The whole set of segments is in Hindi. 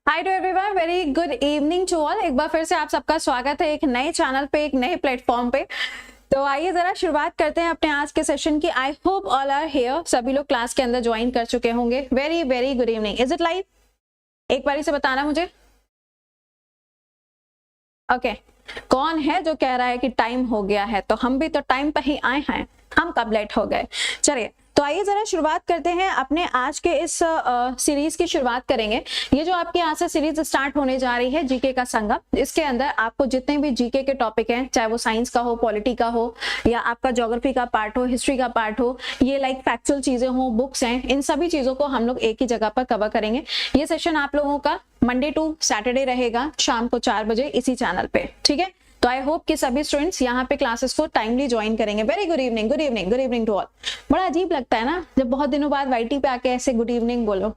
Hi to everyone, very good evening to all. एक बार फिर से आप सबका स्वागत है एक नए चैनल पे, एक नए प्लेटफॉर्म पे। तो आइए जरा शुरुआत करते हैं अपने आज के सेशन की। I hope all are here, सभी लोग क्लास के अंदर ज्वाइन कर चुके होंगे। Very very good evening. Is it live? एक बारी से बताना मुझे। ओके कौन है जो कह रहा है कि टाइम हो गया है? तो हम भी तो टाइम पर ही आए हैं, हम कब लेट हो गए। चलिए तो आइए जरा शुरुआत करते हैं अपने आज के इस सीरीज की शुरुआत करेंगे। ये जो आपकी आज से सीरीज स्टार्ट होने जा रही है जीके का संगम, इसके अंदर आपको जितने भी जीके के टॉपिक हैं, चाहे वो साइंस का हो, पॉलिटी का हो, या आपका ज्योग्राफी का पार्ट हो, हिस्ट्री का पार्ट हो, ये लाइक फैक्चुअल चीजें हो, बुक्स हैं, इन सभी चीजों को हम लोग एक ही जगह पर कवर करेंगे। ये सेशन आप लोगों का मंडे टू सैटरडे रहेगा शाम को 4 बजे इसी चैनल पे, ठीक है। तो आई होप कि सभी स्टूडेंट्स यहाँ पे क्लासेस को टाइमली ज्वाइन करेंगे। Very good evening, good evening, good evening to all. बड़ा अजीब लगता है ना जब बहुत दिनों बाद वाईटी पे आके ऐसे गुड इवनिंग बोलो।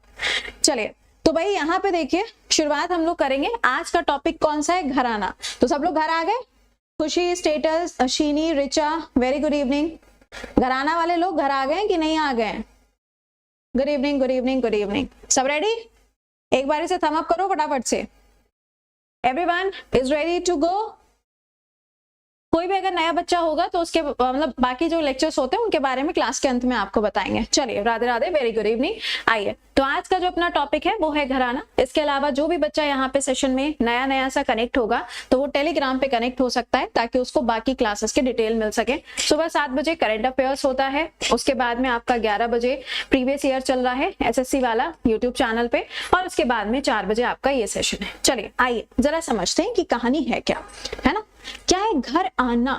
चलिए तो भाई यहाँ पे देखिए, शुरुआत हम लोग करेंगे। आज का टॉपिक कौन सा है? घराना। तो सब लोग घर आ गए? खुशी, स्टेटस, Sheeni, Richa, very good evening. घराना वाले लोग घर आ गए कि नहीं आ गए? Good evening, good evening, good evening. सब रेडी? एक बारी से थम अप करो फटाफट से। Everyone is ready to go? कोई भी अगर नया बच्चा होगा तो उसके मतलब बाकी जो लेक्चर्स होते हैं उनके बारे में क्लास के अंत में आपको बताएंगे। चलिए Radhe Radhe, very good evening. आइए तो आज का जो अपना टॉपिक है वो है घराना। इसके अलावा जो भी बच्चा यहाँ पे सेशन में नया सा कनेक्ट होगा तो वो टेलीग्राम पे कनेक्ट हो सकता है ताकि उसको बाकी क्लासेस के डिटेल मिल सके। सुबह 7 बजे करंट अफेयर्स होता है, उसके बाद में आपका 11 बजे प्रीवियस ईयर चल रहा है एसएससी वाला यूट्यूब चैनल पे, और उसके बाद में 4 बजे आपका ये सेशन है। चलिए आइए जरा समझते हैं कि कहानी है क्या, है ना। क्या है घर आना?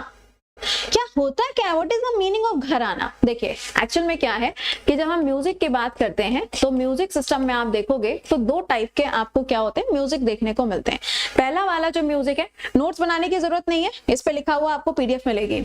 क्या होता है, क्या what is the meaning of घर आना? देखिए एक्चुअल में क्या है कि जब हम म्यूजिक की बात करते हैं तो म्यूजिक सिस्टम में आप देखोगे तो 2 टाइप के आपको क्या होते हैं, म्यूजिक देखने को मिलते हैं। पहला वाला जो म्यूजिक है, नोट्स बनाने की जरूरत नहीं है, इस पे लिखा हुआ आपको पीडीएफ मिलेगी।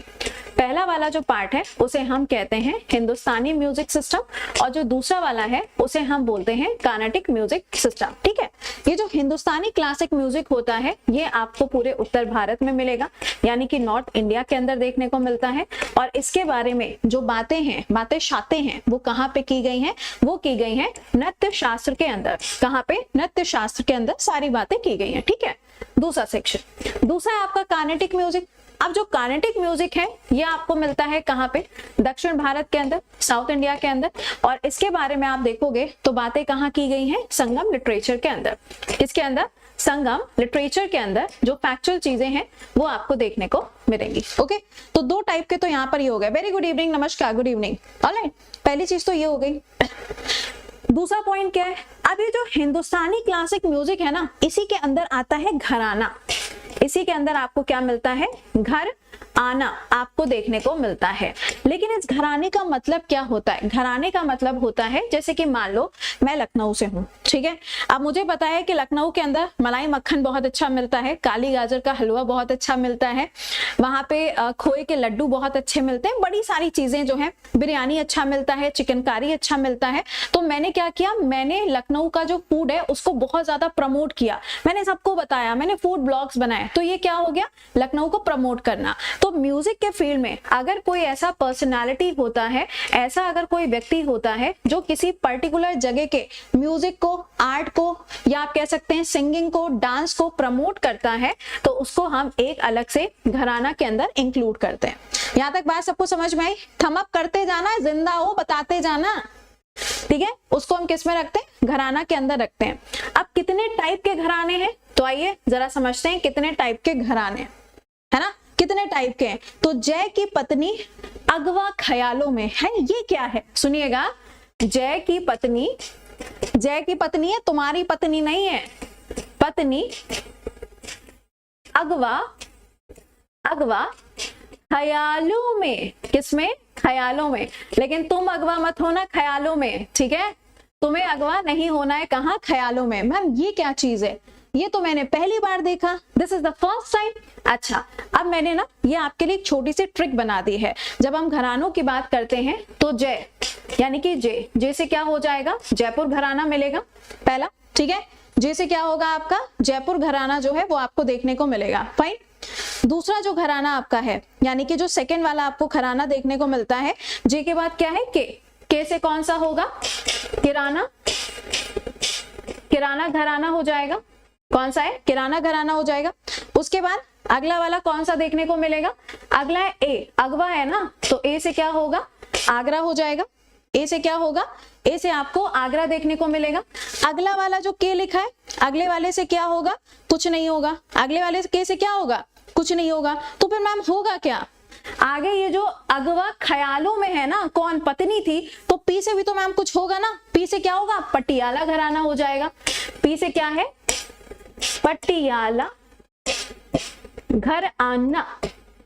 पहला वाला जो पार्ट है उसे हम कहते हैं हिंदुस्तानी म्यूजिक सिस्टम, और जो दूसरा वाला है उसे हम बोलते हैं कार्नेटिक म्यूजिक सिस्टम, ठीक है। ये जो हिंदुस्तानी क्लासिक म्यूजिक होता है ये आपको पूरे उत्तर भारत में मिलेगा, यानी कि नॉर्थ इंडिया के अंदर देखने को मिलता है। और इसके बारे में जो बातें हैं, बातें शातें हैं, वो कहाँ पे की गई हैं? वो की गई हैं नृत्य शास्त्र के अंदर। कहाँ पे? नृत्य शास्त्र के अंदर सारी बातें की गई हैं, ठीक है। दूसरा सेक्शन, दूसरा है आपका कार्नेटिक म्यूजिक। अब जो कार्नेटिक म्यूजिक है ये आपको मिलता है कहाँ पे? दक्षिण भारत के अंदर, साउथ इंडिया के अंदर। और इसके बारे में आप देखोगे तो बातें कहाँ की गई हैं? संगम लिटरेचर के अंदर। किसके अंदर? संगम लिटरेचर के अंदर जो फैक्चुअल चीजें हैं वो आपको देखने को मिलेंगी। ओके तो 2 टाइप के तो यहाँ पर ही हो गए। वेरी गुड इवनिंग, नमस्कार, गुड इवनिंग। ऑलराइट, पहली चीज तो ये हो गई। दूसरा पॉइंट क्या है? अब ये जो हिंदुस्तानी क्लासिक म्यूजिक है ना, इसी के अंदर आता है घराना। इसी के अंदर आपको क्या मिलता है? घर आना आपको देखने को मिलता है। लेकिन इस घराने का मतलब क्या होता है? घराने का मतलब होता है जैसे कि मान लो मैं लखनऊ से हूँ, ठीक है। अब मुझे पता है कि लखनऊ के अंदर मलाई मक्खन बहुत अच्छा मिलता है, काली गाजर का हलवा बहुत अच्छा मिलता है, वहां पे खोए के लड्डू बहुत अच्छे मिलते हैं, बड़ी सारी चीजें जो है, बिरयानी अच्छा मिलता है, चिकनकारी अच्छा मिलता है। तो मैंने क्या किया, मैंने लखनऊ का जो फूड है उसको बहुत ज्यादा प्रमोट किया, मैंने सबको बताया, मैंने फूड ब्लॉग्स बनाए। तो ये क्या हो गया? लखनऊ को प्रमोट करना। तो म्यूजिक के फील्ड में अगर कोई ऐसा पर्सनालिटी होता है, ऐसा अगर कोई व्यक्ति होता है जो किसी पर्टिकुलर जगह के म्यूजिक को, आर्ट को, या आप कह सकते हैं सिंगिंग को, डांस को प्रमोट करता है, तो उसको हम एक अलग से घराना के अंदर इंक्लूड करते हैं। यहां तक बात सबको समझ में आई? थम अप करते जाना, जिंदा हो बताते जाना, ठीक है। उसको हम किस में रखते हैं? घराना के अंदर रखते हैं। अब कितने टाइप के घराने हैं तो आइए जरा समझते हैं कितने टाइप के घराने, है ना, कितने टाइप के हैं। तो जय की पत्नी अगवा ख्यालों में है, ये क्या है? सुनिएगा, जय की पत्नी, जय की पत्नी है, तुम्हारी पत्नी नहीं है, पत्नी अगवा, अगवा ख्यालों में, किसमें? ख्यालों में। लेकिन तुम अगवा मत होना ख्यालों में, ठीक है। तुम्हें अगवा नहीं होना है, कहां? ख्यालों में। मैम ये क्या चीज है? ये तो मैंने पहली बार देखा, this is the first time. अच्छा, अब मैंने ना ये आपके लिए एक छोटी सी ट्रिक बना दी है। जब हम घरानों की बात करते हैं तो जय यानी कि जे से क्या हो जाएगा? जयपुर घराना मिलेगा पहला, ठीक है। जे से क्या होगा आपका? जयपुर घराना जो है वो आपको देखने को मिलेगा, फाइन। दूसरा जो घराना आपका है, यानी कि जो सेकंड वाला आपको घराना देखने को मिलता है, जे के बाद क्या है? के से कौन सा होगा? किराना, किराना घराना हो जाएगा। कौन सा है? किराना घराना हो जाएगा। उसके बाद अगला वाला कौन सा देखने को मिलेगा? अगला है ए, अगवा है ना, तो ए से क्या होगा? आगरा हो जाएगा। ए से क्या होगा? ए से आपको आगरा देखने को मिलेगा। अगला वाला जो के लिखा है, अगले वाले से क्या होगा? कुछ नहीं होगा। अगले वाले के से क्या होगा? कुछ नहीं होगा। तो फिर मैम होगा क्या? आगे ये जो अगवा ख्यालों में है ना, कौन? पत्नी थी, तो पी से भी तो मैम कुछ होगा ना। पी से क्या होगा? पटियाला घराना हो जाएगा। पी से क्या है? पटियाला घर आना।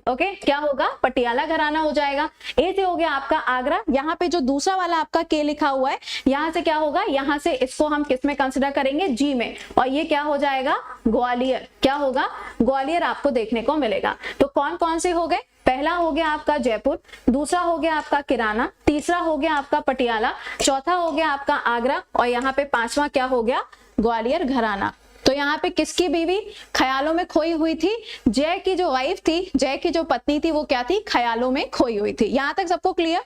ओके, क्या होगा? पटियाला घराना हो जाएगा। ए से हो गया आपका आगरा। यहाँ पे जो दूसरा वाला आपका के लिखा हुआ है, यहाँ से क्या होगा? यहाँ से इसको हम किस में कंसिडर करेंगे? जी में। और ये क्या हो जाएगा? ग्वालियर। क्या होगा? ग्वालियर आपको देखने को मिलेगा। तो कौन कौन से हो गए? पहला हो गया आपका जयपुर, दूसरा हो गया आपका किराना, तीसरा हो गया आपका पटियाला, चौथा हो गया आपका आगरा, और यहाँ पे पांचवा क्या हो गया? ग्वालियर घराना। तो यहाँ पे किसकी बीवी ख्यालों में खोई हुई थी? जय की जो वाइफ थी, जय की जो पत्नी थी, वो क्या थी? ख्यालों में खोई हुई थी। यहाँ तक सबको क्लियर?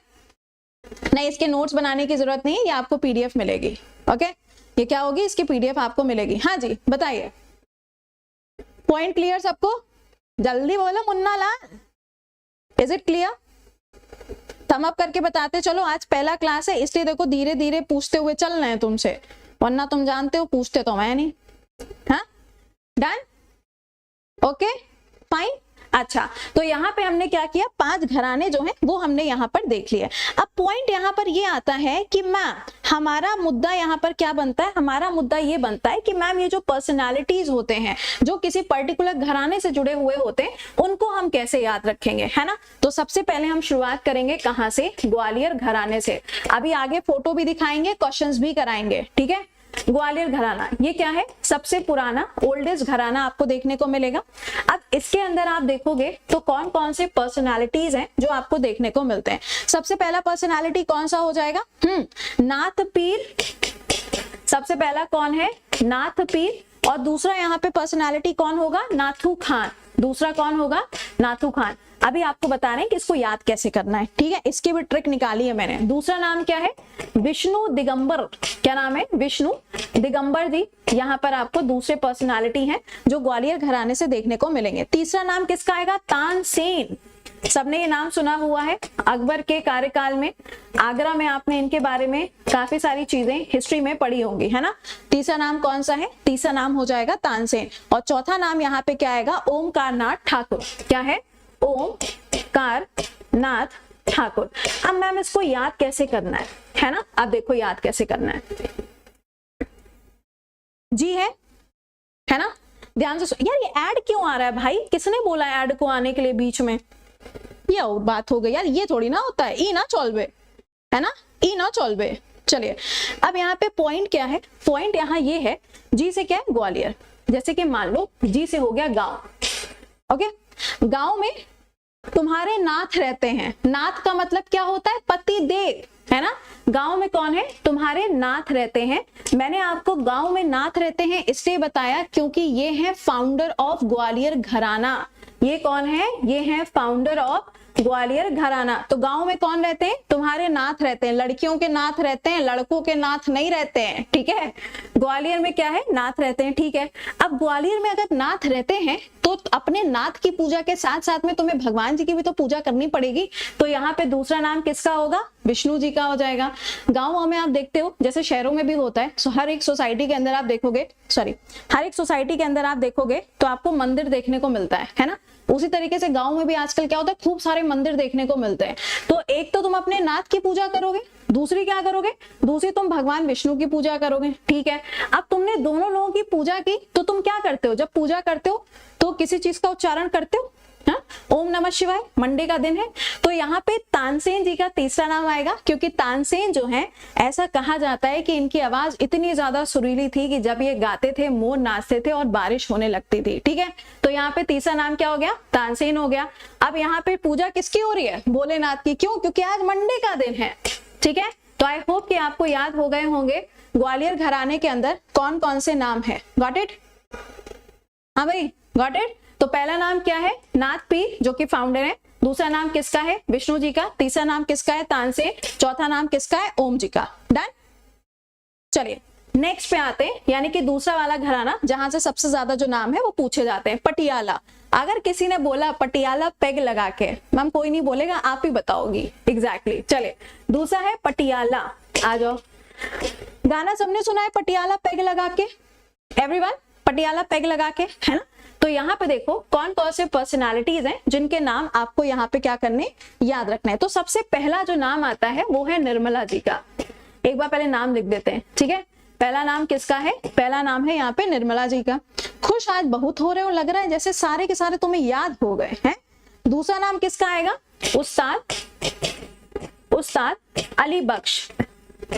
नहीं, इसके नोट्स बनाने की जरूरत नहीं है, ये आपको पीडीएफ मिलेगी। ओके, ये क्या होगी? इसकी पीडीएफ आपको मिलेगी। हाँ जी, बताइए, पॉइंट क्लियर सबको? जल्दी बोलो Munna Lal, is it clear? Thumb up करके बताते चलो। आज पहला क्लास है, इसलिए देखो धीरे धीरे पूछते हुए चल रहे हैं तुमसे, वरना तुम जानते हो पूछते तो मैं नहीं। हाँ, डन, ओके, फाइन। अच्छा, तो यहाँ पे हमने क्या किया? 5 घराने जो हैं वो हमने यहाँ पर देख लिया। अब पॉइंट यहाँ पर ये आता है कि मैम हमारा मुद्दा यहाँ पर क्या बनता है? हमारा मुद्दा ये बनता है कि मैम ये जो पर्सनालिटीज होते हैं, जो किसी पर्टिकुलर घराने से जुड़े हुए होते हैं, उनको हम कैसे याद रखेंगे, है ना? तो सबसे पहले हम शुरुआत करेंगे कहाँ से? ग्वालियर घराने से। अभी आगे फोटो भी दिखाएंगे, क्वेश्चंस भी कराएंगे, ठीक है? ग्वालियर घराना ये क्या है? सबसे पुराना ओल्डेस्ट घराना आपको देखने को मिलेगा। अब इसके अंदर आप देखोगे तो कौन कौन से पर्सनालिटीज हैं जो आपको देखने को मिलते हैं। सबसे पहला पर्सनालिटी कौन सा हो जाएगा? नाथ पीर। सबसे पहला कौन है? नाथ पीर। और दूसरा यहाँ पे पर्सनालिटी कौन होगा? नाथू खान। दूसरा कौन होगा? नाथू खान। अभी आपको बता रहे हैं कि इसको याद कैसे करना है, ठीक है? इसकी भी ट्रिक निकाली है मैंने। दूसरा नाम क्या है? विष्णु दिगंबर। क्या नाम है? विष्णु दिगंबर जी। यहाँ पर आपको दूसरे पर्सनालिटी हैं जो ग्वालियर घराने से देखने को मिलेंगे। तीसरा नाम किसका आएगा? तानसेन। सबने ये नाम सुना हुआ है, अकबर के कार्यकाल में आगरा में आपने इनके बारे में काफी सारी चीजें हिस्ट्री में पढ़ी होंगी, है ना? तीसरा नाम कौन सा है? तीसरा नाम हो जाएगा तानसेन। और चौथा नाम यहाँ पे क्या आएगा? ओमकारनाथ ठाकुर। क्या है? ओमकारनाथ ठाकुर। अब मैम इसको याद कैसे करना है ना? अब देखो याद कैसे करना है। जी है ना? ध्यान से यार, ये ऐड क्यों आ रहा है भाई? किसने बोला ऐड को आने के लिए बीच में? ये और बात हो गई यार, ये थोड़ी ना होता है। ई ना चौलबे, है ना? ई ना चौलबे। चलिए, अब यहाँ पे पॉइंट क्या है? पॉइंट यहाँ ये है, जी से क्या है? ग्वालियर। जैसे कि मान लो जी से हो गया गांव। ओके, गांव में तुम्हारे नाथ रहते हैं। नाथ का मतलब क्या होता है? पति देव, है ना? गांव में कौन है? तुम्हारे नाथ रहते हैं। मैंने आपको गांव में नाथ रहते हैं इसलिए बताया क्योंकि ये है फाउंडर ऑफ ग्वालियर घराना। ये कौन है? ये है फाउंडर ऑफ ग्वालियर घराना। तो गांव में कौन रहते हैं? तुम्हारे नाथ रहते हैं। लड़कियों के नाथ रहते हैं, लड़कों के नाथ नहीं रहते हैं, ठीक है? ग्वालियर में क्या है? नाथ रहते हैं, ठीक है? अब ग्वालियर में अगर नाथ रहते हैं तो अपने नाथ की पूजा के साथ साथ में तुम्हें भगवान जी की भी तो पूजा करनी पड़ेगी। तो यहाँ पे दूसरा नाम किसका होगा? विष्णु जी का हो जाएगा। गाँव में आप देखते हो, जैसे शहरों में भी होता है, हर एक सोसाइटी के अंदर आप देखोगे, हर एक सोसाइटी के अंदर आप देखोगे तो आपको मंदिर देखने को मिलता है ना? उसी तरीके से गांव में भी आजकल क्या होता है? खूब सारे मंदिर देखने को मिलते हैं। तो एक तो तुम अपने नाथ की पूजा करोगे, दूसरी क्या करोगे? दूसरी तुम भगवान विष्णु की पूजा करोगे, ठीक है? अब तुमने दोनों लोगों की पूजा की तो तुम क्या करते हो? जब पूजा करते हो तो किसी चीज का उच्चारण करते हो, हाँ? ओम नमः शिवाय। मंडे का दिन है तो यहाँ पे तानसेन जी का तीसरा नाम आएगा, क्योंकि तानसेन जो है, ऐसा कहा जाता है कि इनकी आवाज इतनी ज्यादा सुरीली थी कि जब ये गाते थे मोर नाचते थे और बारिश होने लगती थी, ठीक है? तो यहाँ पे तीसरा नाम क्या हो गया? तानसेन हो गया। अब यहाँ पे पूजा किसकी हो रही है? भोलेनाथ की। क्यों? क्योंकि आज मंडे का दिन है, ठीक है? तो आई होप कि आपको याद हो गए होंगे ग्वालियर घराने के अंदर कौन कौन से नाम है। Got it? हाँ भाई, गॉट इट? तो पहला नाम क्या है? नाथ पीर, जो कि फाउंडर है। दूसरा नाम किसका है? विष्णु जी का। तीसरा नाम किसका है? तानसेन। चौथा नाम किसका है? ओम जी का। डन? चलिए नेक्स्ट पे आते हैं, यानी कि दूसरा वाला घराना जहां से सबसे ज्यादा जो नाम है वो पूछे जाते हैं, पटियाला। अगर किसी ने बोला पटियाला पेग लगा के, मैम कोई नहीं बोलेगा, आप ही बताओगी एग्जैक्टली। चले दूसरा है पटियाला, आ जाओ। गाना सबने सुना है पटियाला पेग लगा के, एवरीवन, पटियाला पेग लगा के, है ना। तो यहाँ पे देखो कौन कौन से पर्सनालिटीज हैं जिनके नाम आपको यहाँ पे क्या करने, याद रखना है। तो सबसे पहला जो नाम आता है वो है निर्मला जी का। एक बार पहले नाम लिख देते हैं, ठीक है। पहला नाम किसका है? पहला नाम है यहाँ पे निर्मला जी का। खुश आज बहुत हो रहे हो, लग रहा है जैसे सारे के सारे तुम्हें याद हो गए हैं। दूसरा नाम किसका आएगा? उस्ताद अली बख्श।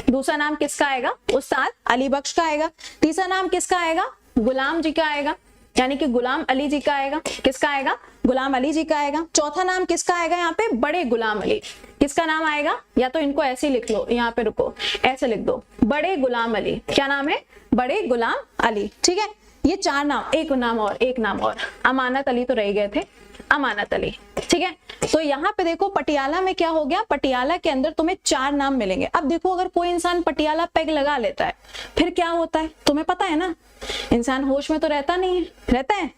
दूसरा नाम किसका आएगा? उस्ताद अली बख्श का आएगा। तीसरा नाम किसका आएगा? गुलाम जी का आएगा, यानी कि गुलाम अली जी का आएगा। किसका आएगा? गुलाम अली जी का आएगा। चौथा नाम किसका आएगा यहाँ पे? बड़े गुलाम अली। किसका नाम आएगा? या तो इनको ऐसे ही लिख लो, यहाँ पे रुको, ऐसे लिख दो, बड़े गुलाम अली। क्या नाम है? बड़े गुलाम अली, ठीक है। ये चार नाम, एक नाम और, अमानत अली तो रह गए थे, अमानत अली, ठीक है। तो यहाँ पे देखो पटियाला में क्या हो गया, पटियाला के अंदर तुम्हें चार नाम मिलेंगे। अब देखो अगर कोई इंसान पटियाला पेग लगा लेता है फिर क्या होता है, तुम्हें पता है ना, इंसान होश में तो रहता नहीं है, रहता है?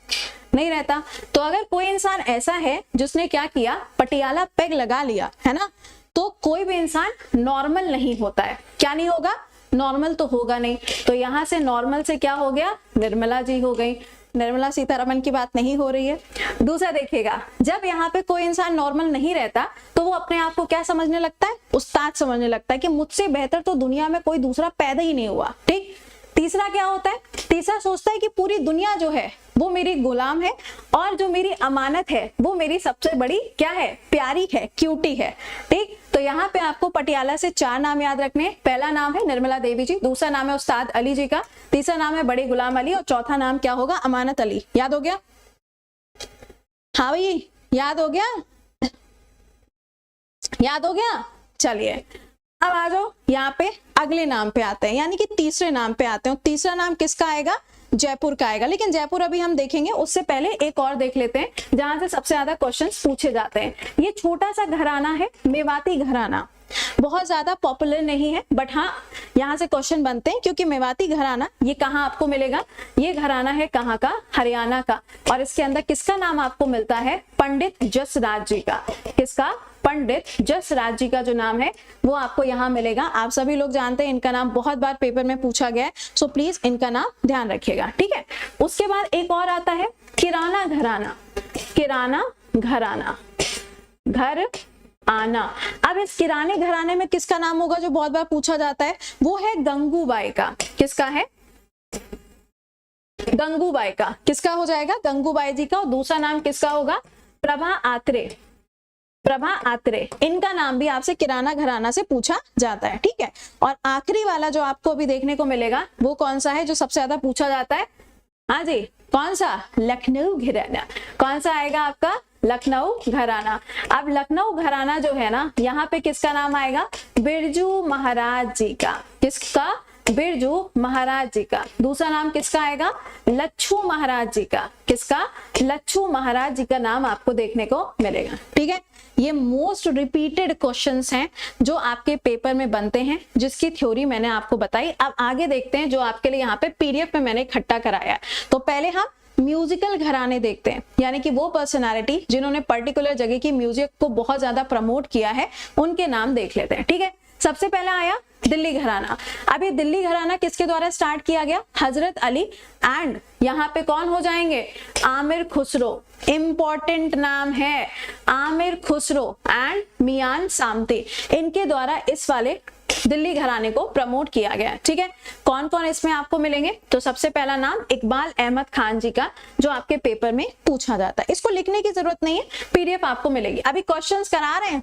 नहीं रहता। तो अगर कोई इंसान ऐसा है जिसने क्या किया, पटियाला पेग लगा लिया, है ना, तो कोई भी इंसान नॉर्मल नहीं होता है। क्या नहीं होगा? नॉर्मल तो होगा नहीं। तो यहाँ से नॉर्मल से क्या हो गया? निर्मला जी हो गई। निर्मला सीतारमन की बात नहीं हो रही है। दूसरा देखिएगा, जब यहाँ पे कोई इंसान नॉर्मल नहीं रहता तो वो अपने आप को क्या समझने लगता है? उस्ताद समझने लगता है कि मुझसे बेहतर तो दुनिया में कोई दूसरा पैदा ही नहीं हुआ, ठीक। तीसरा क्या होता है? तीसरा सोचता है कि पूरी दुनिया जो है वो मेरी गुलाम है और जो मेरी अमानत है वो मेरी सबसे बड़ी क्या है? प्यारी है, क्यूटी है, ठीक। तो यहाँ पे आपको पटियाला से चार नाम याद रखने हैं। पहला नाम है निर्मला देवी जी, दूसरा नाम है उस्ताद अली जी का, तीसरा नाम है बड़े गुलाम अली और चौथा नाम क्या होगा? अमानत अली। याद हो गया? हाँ भाई, याद हो गया? याद हो गया? चलिए अब आ जाओ यहाँ पे अगले नाम पे आते हैं, यानी कि तीसरे नाम पे आते हैं। तीसरा नाम किसका आएगा? जयपुर का आएगा। लेकिन जयपुर अभी हम देखेंगे, उससे पहले एक और देख लेते हैं जहां से सबसे ज्यादा क्वेश्चंस पूछे जाते हैं। ये छोटा सा घराना है, मेवाती घराना, बहुत ज्यादा पॉपुलर नहीं है, बट हाँ यहाँ से क्वेश्चन बनते हैं क्योंकि मेवाती घराना ये कहाँ आपको मिलेगा? ये घराना है कहाँ का? हरियाणा का। और इसके अंदर किसका नाम आपको मिलता है? पंडित जसराज जी का। किसका? पंडित जसराज जी का जो नाम है वो आपको यहाँ मिलेगा। आप सभी लोग जानते हैं इनका नाम बहुत बार पेपर में पूछा गया है, सो प्लीज इनका नाम ध्यान रखिएगा, ठीक है। उसके बाद एक और आता है किराना घराना। किराना घराना, घर आना। अब इस किराने घराने में किसका नाम होगा जो बहुत बार पूछा जाता है? वो है गंगूबाई का। किसका है? गंगूबाई का। किसका हो जाएगा? गंगूबाई जी का। और दूसरा नाम किसका होगा? प्रभा आत्रे। प्रभा आत्रे, इनका नाम भी आपसे किराना घराना से पूछा जाता है, ठीक है। और आखिरी वाला जो आपको अभी देखने को मिलेगा वो कौन सा है जो सबसे ज्यादा पूछा जाता है? हाँ जी, कौन सा? लखनऊ घराना। कौन सा आएगा आपका? लखनऊ घराना। अब लखनऊ घराना जो है ना, यहाँ पे किसका नाम आएगा? बिरजू महाराज जी का। किसका? बिरजू महाराज जी का। दूसरा नाम किसका आएगा? लच्छू महाराज जी का। किसका? लच्छू महाराज जी का नाम आपको देखने को मिलेगा, ठीक है। ये मोस्ट रिपीटेड क्वेश्चंस हैं जो आपके पेपर में बनते हैं, जिसकी थ्योरी मैंने आपको बताई। अब आगे देखते हैं जो आपके लिए यहाँ पे पीडीएफ में मैंने इकट्ठा कराया है। तो पहले हम म्यूजिकल घराने देखते हैं, यानी कि वो पर्सनालिटी जिन्होंने पर्टिकुलर जगह की म्यूजिक को बहुत ज्यादा प्रमोट किया है, उनके नाम देख लेते हैं, ठीक है। सबसे पहला आया दिल्ली घराना। अब ये दिल्ली घराना किसके द्वारा स्टार्ट किया गया? हजरत अली एंड यहाँ पे कौन हो जाएंगे? आमिर खुसरो। इंपॉर्टेंट नाम है, आमिर खुसरो एंड मियान सामते। इनके द्वारा इस वाले दिल्ली घराने को प्रमोट किया गया, ठीक है। कौन कौन इसमें आपको मिलेंगे? तो सबसे पहला नाम इकबाल अहमद खान जी का, जो आपके पेपर में पूछा जाता है। इसको लिखने की जरूरत नहीं है, पीडीएफ आपको मिलेगी। अभी क्वेश्चंस करा रहे हैं,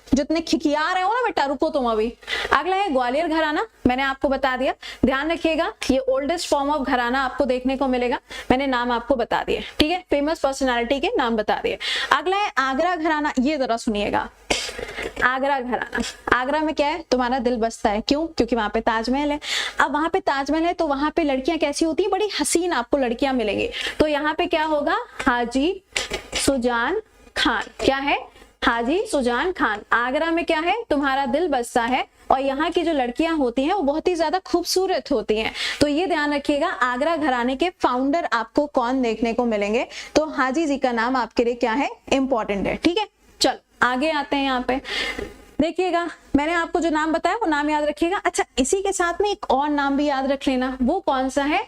जितने खिखिया रहे हो ना बेटा, रुको तुम अभी। अगला है ग्वालियर घराना, मैंने आपको बता दिया, ध्यान रखिएगा। ये ओल्डेस्ट फॉर्म ऑफ घराना आपको देखने को मिलेगा, मैंने नाम आपको बता दिए, ठीक है। फेमस पर्सनालिटी के नाम बता दिए। अगला है आगरा घराना, ये जरा सुनिएगा। आगरा घराना, आगरा में क्या है? तुम्हारा दिल बसता है, क्यों? क्योंकि वहां पे ताजमहल है। अब वहां पे ताजमहल है तो वहां पे लड़कियां कैसी होती हैं? बड़ी हसीन आपको लड़कियां मिलेंगी। तो यहाँ पे क्या होगा? हाजी सुजान खान। क्या है? हाजी सुजान खान। आगरा में क्या है, तुम्हारा दिल बसता है, और यहाँ की जो लड़कियां होती हैं वो बहुत ही ज्यादा खूबसूरत होती हैं। तो ये ध्यान रखिएगा, आगरा घराने के फाउंडर आपको कौन देखने को मिलेंगे, तो हाजी जी का नाम आपके लिए क्या है, इंपॉर्टेंट है। ठीक है, चलो आगे आते हैं। यहाँ पे देखिएगा, मैंने आपको जो नाम बताया वो नाम याद रखिएगा। अच्छा, इसी के साथ में एक और नाम भी याद रख लेना, वो कौन सा है,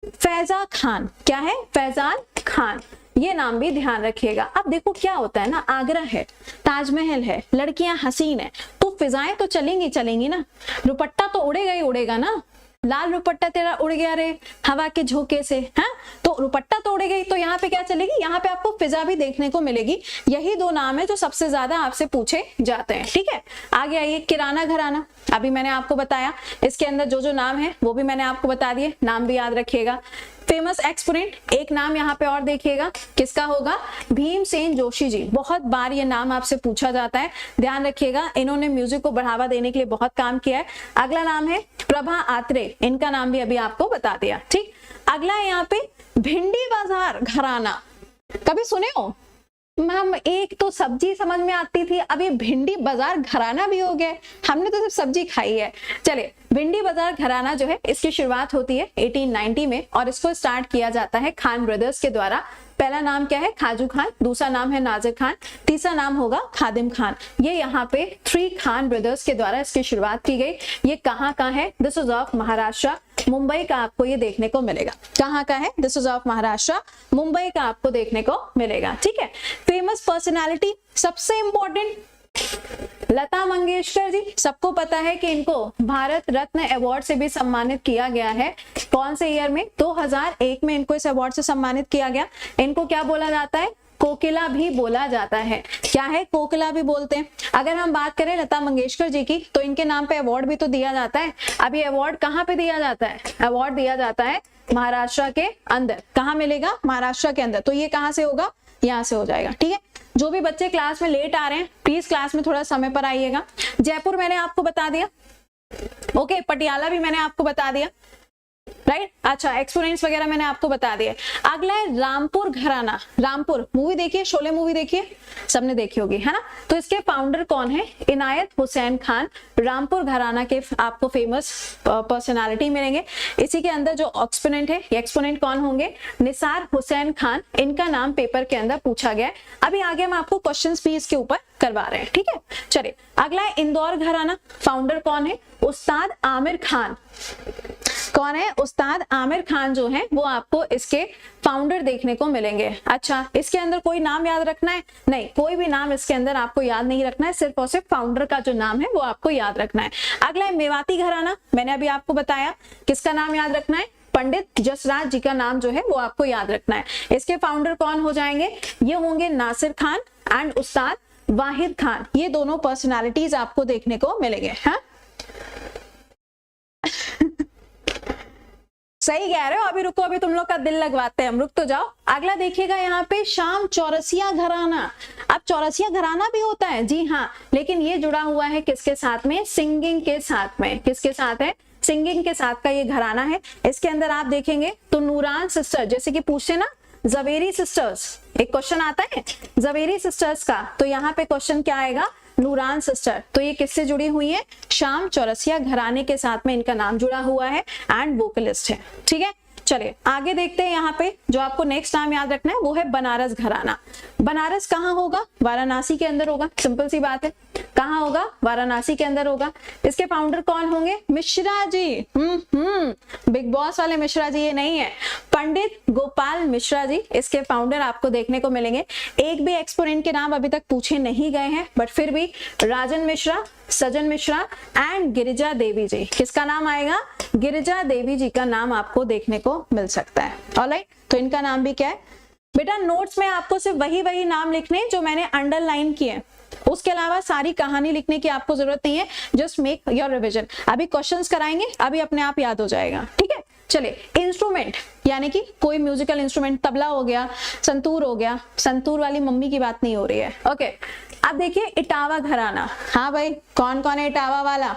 फैजा खान। क्या है, फैजान खान, ये नाम भी ध्यान रखिएगा। अब देखो क्या होता है ना, आगरा है, ताजमहल है, लड़कियां हसीन है, तो फिजाएं तो चलेंगी चलेंगी ना, दुपट्टा तो उड़ेगा ही उड़ेगा ना। लाल दुपट्टा तेरा उड़ गया रे हवा के झोंके से, हाँ, तो दुपट्टा तो उड़ेगा ही, तो यहाँ पे क्या चलेगी, यहाँ पे आपको फिजा भी देखने को मिलेगी। यही दो नाम है जो सबसे ज्यादा आपसे पूछे जाते हैं। ठीक है, आगे आइए, किराना घराना, अभी मैंने आपको बताया, इसके अंदर जो जो नाम है वो भी मैंने आपको बता दिए, नाम भी याद रखिएगा। फेमस एक्सपोनेंट, एक नाम यहाँ पे और देखिएगा, किसका होगा, भीमसेन जोशी जी। बहुत बार ये नाम आपसे पूछा जाता है, ध्यान रखिएगा, इन्होंने म्यूजिक को बढ़ावा देने के लिए बहुत काम किया है। अगला नाम है प्रभा आत्रे, इनका नाम भी अभी आपको बता दिया। ठीक, अगला है यहाँ पे भिंडी बाजार घराना, कभी सुने हो मैम, एक तो सब्जी समझ में आती थी, अब ये भिंडी बाजार घराना भी हो गया, हमने तो सिर्फ सब्जी खाई है। चलिए, भिंडी बाजार घराना जो है, इसकी शुरुआत होती है 1890 में, और इसको स्टार्ट किया जाता है खान ब्रदर्स के द्वारा। पहला नाम क्या है, खाजू खान, दूसरा नाम है नाजिर खान, तीसरा नाम होगा खादिम खान। ये यहाँ पे 3 खान ब्रदर्स के द्वारा इसकी शुरुआत की गई। ये कहाँ का है, this is of Maharashtra, Mumbai का आपको ये देखने को मिलेगा। कहाँ का है, this is of Maharashtra, Mumbai का आपको देखने को मिलेगा। ठीक है, फेमस पर्सनैलिटी, सबसे इंपॉर्टेंट लता मंगेशकर जी, सबको पता है कि इनको भारत रत्न अवार्ड से भी सम्मानित किया गया है। कौन से ईयर में, 2001 में इनको इस अवार्ड से सम्मानित किया गया। इनको क्या बोला जाता है, कोकिला भी बोला जाता है। क्या है, कोकिला भी बोलते हैं। अगर हम बात करें लता मंगेशकर जी की, तो इनके नाम पे अवार्ड भी तो दिया जाता है। अब ये अवार्ड कहाँ पे दिया जाता है, अवार्ड दिया जाता है महाराष्ट्र के अंदर। कहाँ मिलेगा, महाराष्ट्र के अंदर, तो ये कहाँ से होगा, यहाँ से हो जाएगा। ठीक है, जो भी बच्चे क्लास में लेट आ रहे हैं, प्लीज क्लास में थोड़ा समय पर आइएगा। जयपुर मैंने आपको बता दिया, ओके, पटियाला भी मैंने आपको बता दिया, राइट। अच्छा, एक्सपोनेंट्स वगैरह मैंने आपको बता दिया। अगला है रामपुर घराना। रामपुर मूवी देखिए, शोले मूवी देखिए, सबने देखी होगी, है ना। तो इसके फाउंडर कौन है, इनायत हुसैन खान। रामपुर घराना के आपको फेमस पर्सनालिटी मिलेंगे। इसी के अंदर जो एक्सपोनेंट है, ये एक्सपोनेंट कौन होंगे, निसार हुसैन खान। इनका नाम पेपर के अंदर पूछा गया है। अभी आगे हम आपको क्वेश्चंस भी इसके ऊपर करवा रहे हैं। ठीक है, चलिए अगला है इंदौर घराना। फाउंडर कौन है, उस्ताद आमिर खान। कौन है, उस्ताद आमिर खान जो है वो आपको इसके फाउंडर देखने को मिलेंगे। अच्छा, इसके अंदर कोई नाम याद रखना है, नहीं, कोई भी नाम इसके अंदर आपको याद नहीं रखना है, सिर्फ और सिर्फ फाउंडर का जो नाम है वो आपको याद रखना है। अगला है मेवाती घराना। मैंने अभी आपको बताया, किसका नाम याद रखना है, पंडित जसराज जी का नाम जो है वो आपको याद रखना है। इसके फाउंडर कौन हो जाएंगे, ये होंगे नासिर खान एंड उस्ताद वाहिद खान। ये दोनों पर्सनालिटीज आपको देखने को मिलेंगे। हाँ सही कह रहे हो, अभी रुको, अभी तुम लोग का दिल लगवाते हैं हम, रुक तो जाओ। अगला देखिएगा यहाँ पे शाम चौरसिया घराना। अब चौरसिया घराना भी होता है, जी हाँ, लेकिन ये जुड़ा हुआ है किसके साथ में, सिंगिंग के साथ में। किसके साथ है, सिंगिंग के साथ का ये घराना है। इसके अंदर आप देखेंगे तो नूरान सिस्टर, जैसे कि पूछते ना जवेरी सिस्टर्स, एक क्वेश्चन आता है जवेरी सिस्टर्स का, तो यहाँ पे क्वेश्चन क्या आएगा, नूरान सिस्टर। तो ये किससे जुड़ी हुई है, शाम चौरसिया घराने के साथ में इनका नाम जुड़ा हुआ है एंड वोकलिस्ट है। ठीक है, चलिए आगे देखते हैं। यहाँ पे जो आपको नेक्स्ट नाम याद रखना है वो है बनारस घराना। बनारस कहाँ होगा, वाराणसी के अंदर होगा, सिंपल सी बात है। कहाँ होगा, वाराणसी के अंदर होगा। इसके फाउंडर कौन होंगे, मिश्रा जी। बिग बॉस वाले मिश्रा जी ये नहीं है, पंडित गोपाल मिश्रा जी इसके फाउंडर आपको देखने को मिलेंगे। एक भी एक्सपोनेंट के नाम अभी तक पूछे नहीं गए हैं, बट फिर भी राजन मिश्रा, सजन मिश्रा एंड गिरिजा देवी जी। किसका नाम आएगा, गिरिजा देवी जी का नाम आपको देखने को मिल सकता है। ऑलराइट, तो इनका नाम भी क्या है बेटा, नोट्स में आपको सिर्फ वही नाम लिखने जो मैंने अंडरलाइन किए, उसके अलावा सारी कहानी लिखने की आपको जरूरत नहीं है। Just make your revision. अभी क्वेश्चंस कराएंगे, अभी अपने आप याद हो जाएगा। ठीक है, चलिए इंस्ट्रूमेंट, यानी कि कोई म्यूजिकल इंस्ट्रूमेंट, तबला हो गया, संतूर हो गया, संतूर वाली मम्मी की बात नहीं हो रही है। ओके, अब देखिए इटावा घराना। हाँ भाई, कौन कौन है इटावा वाला,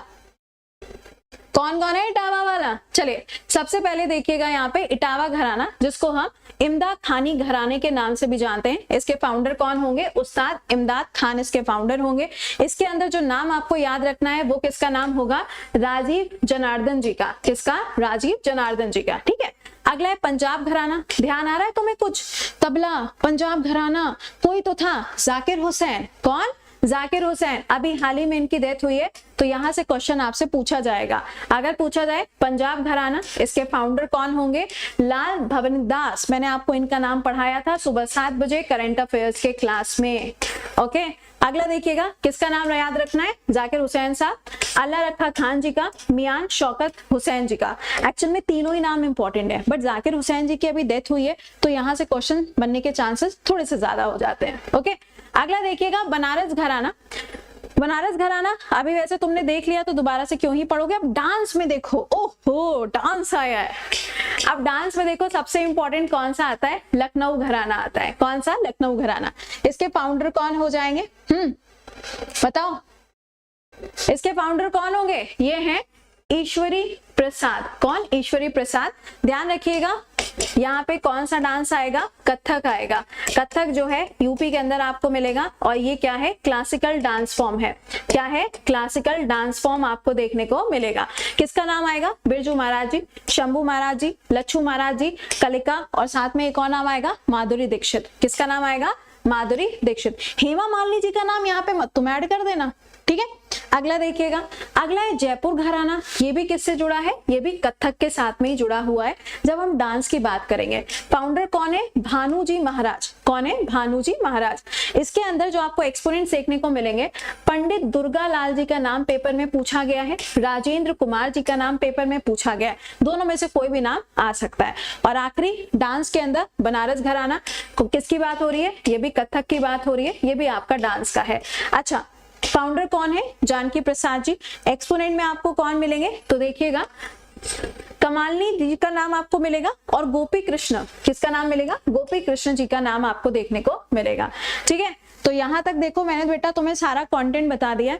कौन कौन है इटावा वाला? चलिए सबसे पहले देखिएगा यहाँ पे इटावा घराना, जिसको हम इमदाद खानी घराने के नाम से भी जानते हैं। इसके फाउंडर कौन होंगे? उस्ताद इमदाद खान इसके फाउंडर होंगे। इसके अंदर जो नाम आपको याद रखना है वो किसका नाम होगा? राजीव जनार्दन जी का। किसका? राजीव जनार्दन जी का। ठीक है। अगला है पंजाब घराना। ध्यान आ रहा है तुम्हें कुछ? तबला, पंजाब घराना, कोई तो था, जाकिर हुसैन। कौन? जाकिर हुसैन। अभी हाल ही में इनकी डेथ हुई है, तो यहां से क्वेश्चन आपसे पूछा जाएगा। अगर पूछा जाए पंजाब घराना, इसके फाउंडर कौन होंगे? लाल भवनदास। मैंने आपको इनका नाम पढ़ाया था सुबह 7 बजे करंट अफेयर्स के क्लास में। ओके। अगला देखिएगा, किसका नाम याद रखना है? जाकिर हुसैन साहब, अल्लाह रखा खान जी का, मियां शौकत हुसैन जी का। एक्चुअल में तीनों ही नाम इंपॉर्टेंट है, बट जाकिर हुसैन जी की अभी डेथ हुई है, तो यहाँ से क्वेश्चन बनने के चांसेस थोड़े से ज्यादा हो जाते हैं। ओके। अगला देखिएगा, बनारस घराना। बनारस घराना अभी वैसे तुमने देख लिया तो दोबारा से क्यों ही पढ़ोगे? अब डांस में देखो। ओहो, डांस आया है। अब डांस में देखो सबसे इंपॉर्टेंट कौन सा आता है? लखनऊ घराना आता है। कौन सा? लखनऊ घराना। इसके फाउंडर कौन हो जाएंगे? बताओ, इसके फाउंडर कौन होंगे? ये हैं ईश्वरी प्रसाद। कौन? ईश्वरी प्रसाद। ध्यान रखिएगा, यहाँ पे कौन सा डांस आएगा? कथक आएगा। कथक जो है यूपी के अंदर आपको मिलेगा, और ये क्या है? क्लासिकल डांस फॉर्म है। क्या है? क्लासिकल डांस फॉर्म आपको देखने को मिलेगा। किसका नाम आएगा? बिरजू महाराज जी, शंभू महाराज जी, लच्छू महाराज जी, कलिका, और साथ में एक और नाम आएगा? माधुरी दीक्षित। किसका नाम आएगा? माधुरी दीक्षित। हेमा मालिनी जी का नाम यहाँ पे मत तुम ऐड कर देना। ठीक है। अगला देखिएगा, अगला है जयपुर घराना। ये भी किससे जुड़ा है? ये भी कथक के साथ में ही जुड़ा हुआ है जब हम डांस की बात करेंगे। फाउंडर कौन है? भानुजी महाराज। कौन है? भानुजी महाराज। इसके अंदर जो आपको एक्सपोनेंट्स देखने को मिलेंगे, पंडित दुर्गा लाल जी का नाम पेपर में पूछा गया है, राजेंद्र कुमार जी का नाम पेपर में पूछा गया है। दोनों में से कोई भी नाम आ सकता है। और आखिरी डांस के अंदर बनारस घराना, किसकी बात हो रही है? ये भी कथक की बात हो रही है, ये भी आपका डांस का है। अच्छा, फाउंडर कौन है? जानकी प्रसाद जी। एक्सपोनेंट में आपको कौन मिलेंगे? तो देखिएगा, कमालिनी जी का नाम आपको मिलेगा, और गोपी कृष्ण। किसका नाम मिलेगा? गोपी कृष्ण जी का नाम आपको देखने को मिलेगा। ठीक है। तो यहां तक देखो, मैंने बेटा तुम्हें सारा कंटेंट बता दिया है।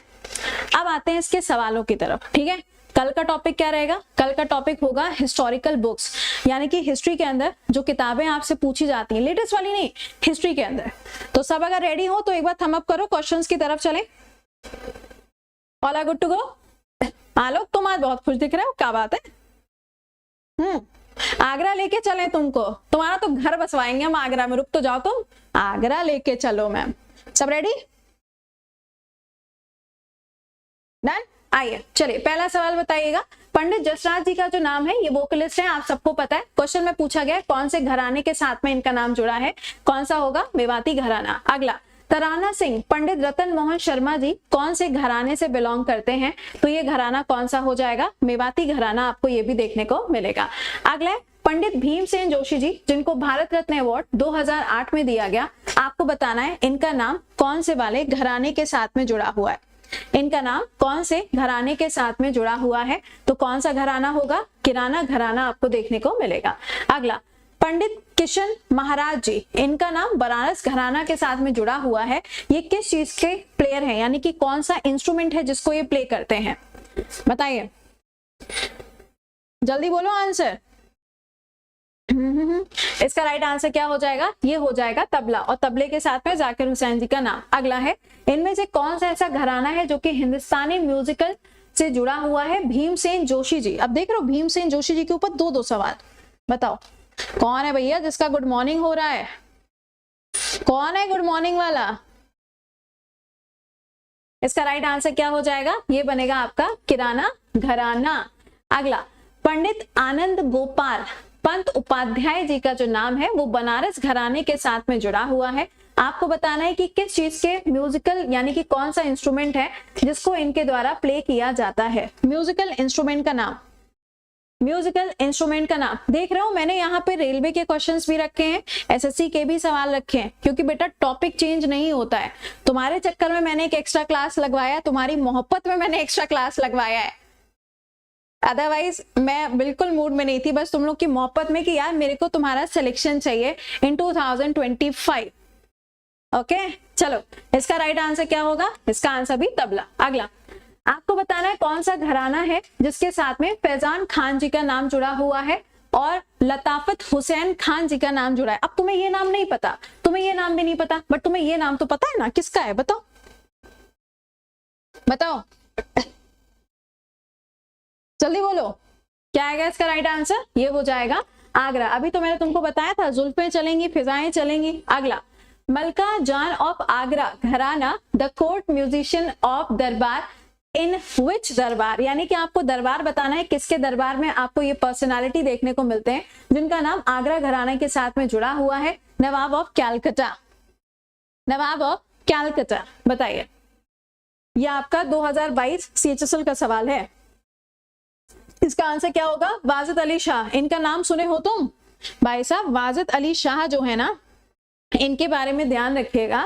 अब आते हैं इसके सवालों की तरफ। ठीक है। कल का टॉपिक क्या रहेगा? कल का टॉपिक होगा हिस्टोरिकल बुक्स, यानी कि हिस्ट्री के अंदर जो किताबें आपसे पूछी जाती हैं, लेटेस्ट वाली नहीं, हिस्ट्री के अंदर। तो सब अगर रेडी हो तो एक बार थम अप करो, क्वेश्चंस की तरफ चले। All are good to go? Alok, तुम आज बहुत खुश दिख रहे हो, क्या बात है? आगरा लेके चले तुमको, तुम्हारा तो घर बसवाएंगे हम आगरा में। रुक तो जाओ तुम, आगरा लेके चलो मैम। सब रेडी? डन? आइए, चलिए पहला सवाल बताइएगा। पंडित जसराज जी का जो नाम है, ये वोकलिस्ट है, आप सबको पता है। क्वेश्चन में पूछा गया कौन से घराने के साथ में इनका नाम जुड़ा है? कौन सा होगा? मेवाती घराना। अगला, तराना सिंह पंडित रतन मोहन शर्मा जी कौन से घराने से बिलोंग करते हैं? तो ये घराना कौन सा हो जाएगा? मेवाती घराना। आपको ये भी देखने को मिलेगा। अगला है पंडित भीमसेन जोशी जी, जिनको भारत रत्न अवार्ड 2008 में दिया गया। आपको बताना है इनका नाम कौन से वाले घराने के साथ में जुड़ा हुआ है? इनका नाम कौन से घराने के साथ में जुड़ा हुआ है? तो कौन सा घराना होगा? किराना घराना आपको देखने को मिलेगा। अगला, पंडित किशन महाराज जी, इनका नाम बनारस घराना के साथ में जुड़ा हुआ है। ये किस चीज के प्लेयर हैं, यानी कि कौन सा इंस्ट्रूमेंट है जिसको ये प्ले करते हैं? बताइए, जल्दी बोलो आंसर। इसका राइट आंसर क्या हो जाएगा? ये हो जाएगा तबला, और तबले के साथ में जाकिर हुसैन जी का नाम। अगला है, इनमें से कौन सा ऐसा घराना है जो कि हिंदुस्तानी म्यूजिकल से जुड़ा हुआ है? भीमसेन जोशी जी। अब देख रहे हो भीमसेन जोशी जी के ऊपर दो सवाल। बताओ कौन है भैया जिसका गुड मॉर्निंग हो रहा है? कौन है गुड मॉर्निंग वाला? इसका राइट आंसर क्या हो जाएगा? ये बनेगा आपका किराना घराना। अगला, पंडित आनंद गोपाल पंत उपाध्याय जी का जो नाम है वो बनारस घराने के साथ में जुड़ा हुआ है। आपको बताना है कि किस चीज के म्यूजिकल, यानी कि कौन सा इंस्ट्रूमेंट है जिसको इनके द्वारा प्ले किया जाता है? म्यूजिकल इंस्ट्रूमेंट का नाम, म्यूजिकल इंस्ट्रूमेंट का नाम। देख रहे हो मैंने यहाँ पे रेलवे के क्वेश्चंस भी रखे हैं, एसएससी के भी सवाल रखे हैं, क्योंकि बेटा टॉपिक चेंज नहीं होता है। तुम्हारे चक्कर में मैंने एक एक्स्ट्रा क्लास लगवाया, तुम्हारी मोहब्बत में मैंने एक्स्ट्रा क्लास लगवाया है। अदरवाइज मैं बिल्कुल मूड में नहीं थी, बस तुम लोग की मोहब्बत में कि यार मेरे को तुम्हारा सिलेक्शन चाहिए इन 2025। ओके चलो, इसका राइट आंसर क्या होगा? इसका आंसर भी तबला। अगला, आपको बताना है कौन सा घराना है जिसके साथ में फैजान खान जी का नाम जुड़ा हुआ है और लताफत हुसैन खान जी का नाम जुड़ा है। अब तुम्हें ये नाम नहीं पता, तुम्हें ये नाम भी नहीं पता, बट तुम्हें ये नाम तो पता है ना किसका है, बताओ बताओ जल्दी बोलो, क्या आएगा इसका राइट आंसर? ये हो जाएगा आगरा। अभी तो मैंने तुमको बताया था जुल्फें चलेंगी फिजाएं चलेंगी। अगला, मलका जान ऑफ आगरा घराना द कोर्ट म्यूजिशियन ऑफ दरबार इन विच दरबार, यानी कि आपको दरबार बताना है, किसके दरबार में आपको ये पर्सनालिटी देखने को मिलते हैं जिनका नाम आगरा घराना के साथ में जुड़ा हुआ है। नवाब ऑफ कैलकटा, नवाब ऑफ कैलकटा, बताइए। यह आपका 2022 CHSL का सवाल है। इसका आंसर क्या होगा? वाजिद अली शाह। इनका नाम सुने हो तुम भाई साहब? वाजिद अली शाह जो है ना, इनके बारे में ध्यान रखिएगा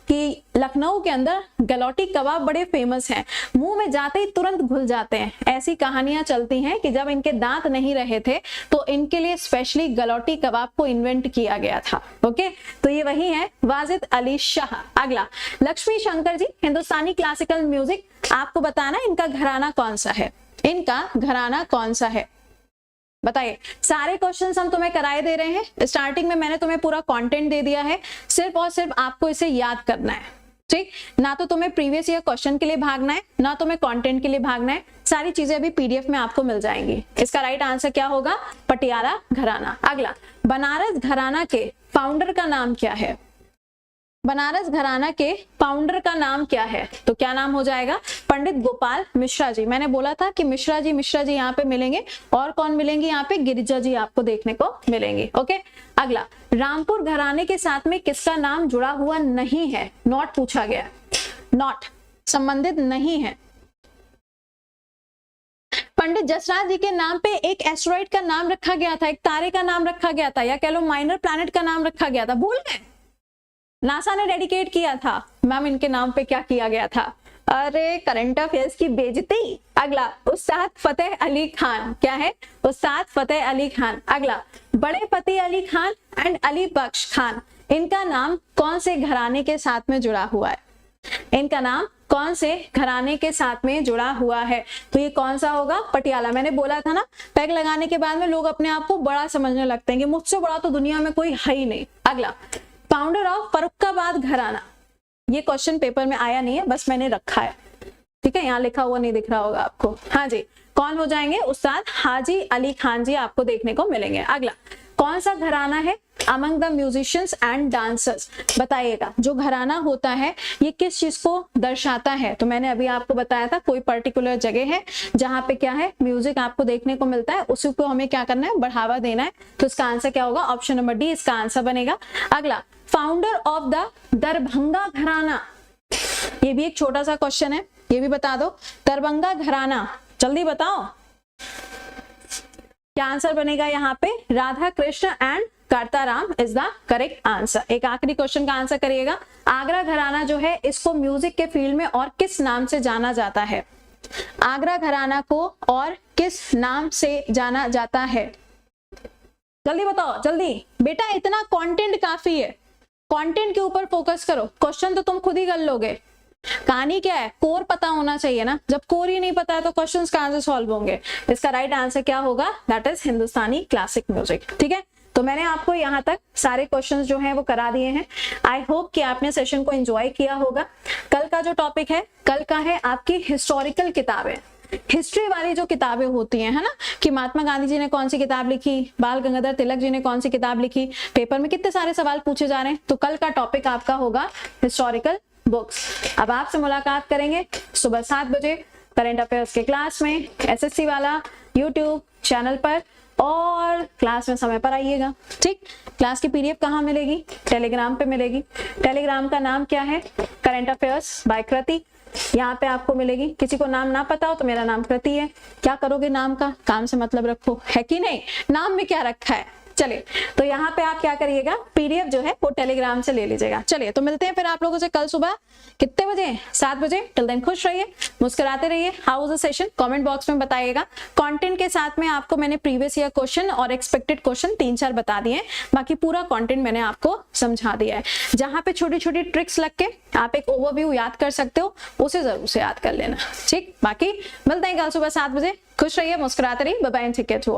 कि लखनऊ के अंदर गलौटी कबाब बड़े फेमस हैं, मुंह में जाते ही तुरंत घुल जाते हैं। ऐसी कहानियां चलती हैं कि जब इनके दांत नहीं रहे थे तो इनके लिए स्पेशली गलौटी कबाब को इन्वेंट किया गया था। ओके, तो ये वही है वाजिद अली शाह। अगला, लक्ष्मी शंकर जी, हिंदुस्तानी क्लासिकल म्यूजिक, आपको बताना इनका घराना कौन सा है, इनका घराना कौन सा है, बताइए। सारे क्वेश्चंस हम तुम्हें कराए दे रहे हैं। स्टार्टिंग में मैंने तुम्हें पूरा कंटेंट दे दिया है, सिर्फ और सिर्फ आपको इसे याद करना है, ठीक। ना तो तुम्हें प्रीवियस ईयर क्वेश्चन के लिए भागना है, ना तुम्हें कंटेंट के लिए भागना है। सारी चीजें अभी PDF में आपको मिल जाएंगी। इसका राइट आंसर क्या होगा? पटियाला घराना। अगला, बनारस घराना के फाउंडर का नाम क्या है? बनारस घराना के फाउंडर का नाम क्या है? तो क्या नाम हो जाएगा? पंडित गोपाल मिश्रा जी। मैंने बोला था कि मिश्रा जी यहाँ पे मिलेंगे, और कौन मिलेंगे यहाँ पे? गिरिजा जी आपको देखने को मिलेंगे। ओके, अगला, रामपुर घराने के साथ में किसका नाम जुड़ा हुआ नहीं है? नॉट पूछा गया, नॉट संबंधित नहीं है। पंडित जसराज जी के नाम पे एक एस्टेरॉइड का नाम रखा गया था, एक तारे का नाम रखा गया था, या कह लो माइनर प्लैनेट का नाम रखा गया था, भूल गए? नासा ने डेडिकेट किया था। मैम इनके नाम पे क्या किया गया था? अरे करंट अफेयर्स की बेइज्जती। अगला, उस्ताद फतेह अली खान। क्या है? उस्ताद फतेह अली खान। अगला, बड़े फतेह अली खान एंड अली बख्श खान, इनका नाम कौन से घराने के साथ में जुड़ा हुआ है? इनका नाम कौन से घराने के साथ में जुड़ा हुआ है? तो ये कौन सा होगा? पटियाला। मैंने बोला था ना, पैग लगाने के बाद में लोग अपने आप को बड़ा समझने लगते हैं कि मुझसे बड़ा तो दुनिया में कोई है ही नहीं। अगला, फाउंडर ऑफ फर्रुखाबाद घराना। ये क्वेश्चन पेपर में आया नहीं है, बस मैंने रखा है, ठीक है, यहाँ लिखा हुआ नहीं दिख रहा होगा आपको। हाँ जी, कौन हो जाएंगे? उस्ताद हाजी अली खान जी आपको देखने को मिलेंगे। अगला, कौन सा घराना है among the musicians and dancers? बताइएगा, जो घराना होता है ये किस चीज को दर्शाता है? तो मैंने अभी आपको बताया था, कोई पर्टिकुलर जगह है जहां पे क्या है, म्यूजिक आपको देखने को मिलता है, उसी को हमें क्या करना है? बढ़ावा देना है। तो इसका आंसर क्या होगा? ऑप्शन नंबर डी इसका आंसर बनेगा। अगला, फाउंडर ऑफ द दरभंगा घराना, ये भी एक छोटा सा क्वेश्चन है, ये भी बता दो। दरभंगा घराना, जल्दी बताओ क्या आंसर बनेगा यहाँ पे? Radha Krishna and Kartaram is the correct answer. एक आखिरी क्वेश्चन का आंसर करिएगा। आगरा घराना जो है इसको म्यूजिक के फील्ड में और किस नाम से जाना जाता है? आगरा घराना को और किस नाम से जाना जाता है? जल्दी बताओ, जल्दी बेटा, इतना कंटेंट काफी है, कंटेंट के ऊपर फोकस करो, क्वेश्चन तो तुम खुद ही कर लोगे। कहानी क्या है? कोर पता होना चाहिए ना, जब कोर ही नहीं पता है तो क्वेश्चंस कहां से सॉल्व होंगे? इसका राइट आंसर क्या होगा? That is Hindustani classic music. ठीक है, तो मैंने आपको यहाँ तक सारे क्वेश्चंस जो हैं वो करा दिए हैं। आई होप कि आपने सेशन को एंजॉय किया होगा। कल का जो टॉपिक है, कल का है आपकी हिस्टोरिकल किताबें, हिस्ट्री वाली जो किताबें होती हैं, है ना, कि महात्मा गांधी जी ने कौन सी किताब लिखी, बाल गंगाधर तिलक जी ने कौन सी किताब लिखी, पेपर में कितने सारे सवाल पूछे जा रहे हैं। तो कल का टॉपिक आपका होगा हिस्टोरिकल बुक्स। अब आपसे मुलाकात करेंगे सुबह 7 बजे करंट अफेयर्स के क्लास में, SSC वाला यूट्यूब चैनल पर, और क्लास में समय पर आइएगा। ठीक, क्लास की PDF कहाँ मिलेगी? टेलीग्राम पे मिलेगी। टेलीग्राम का नाम क्या है? करंट अफेयर्स बाय कृति। यहाँ पे आपको मिलेगी। किसी को नाम ना पता हो तो मेरा नाम कृति है। क्या करोगे नाम का? काम से मतलब रखो, है कि नहीं? नाम में क्या रखा है? चलिए, तो यहाँ पे आप क्या करिएगा, पीडीएफ जो है वो टेलीग्राम से ले लीजिएगा। चलिए, तो मिलते हैं फिर आप लोगों से कल सुबह कितने बजे, 7 बजे। टिल देन खुश रहिए, मुस्कुराते रहिए। How was the session, comment box में बताइएगा। कंटेंट के साथ में आपको मैंने प्रीवियस ईयर क्वेश्चन और एक्सपेक्टेड क्वेश्चन 3-4 बता दिए, बाकी पूरा कंटेंट मैंने आपको समझा दिया है। जहां पे छोटी छोटी ट्रिक्स लग के आप एक ओवरव्यू याद कर सकते हो, उसे जरूर से याद कर लेना, ठीक। बाकी मिलते हैं कल सुबह 7 बजे। खुश रहिए, मुस्कुराते रहिए। Bye bye, take care to all.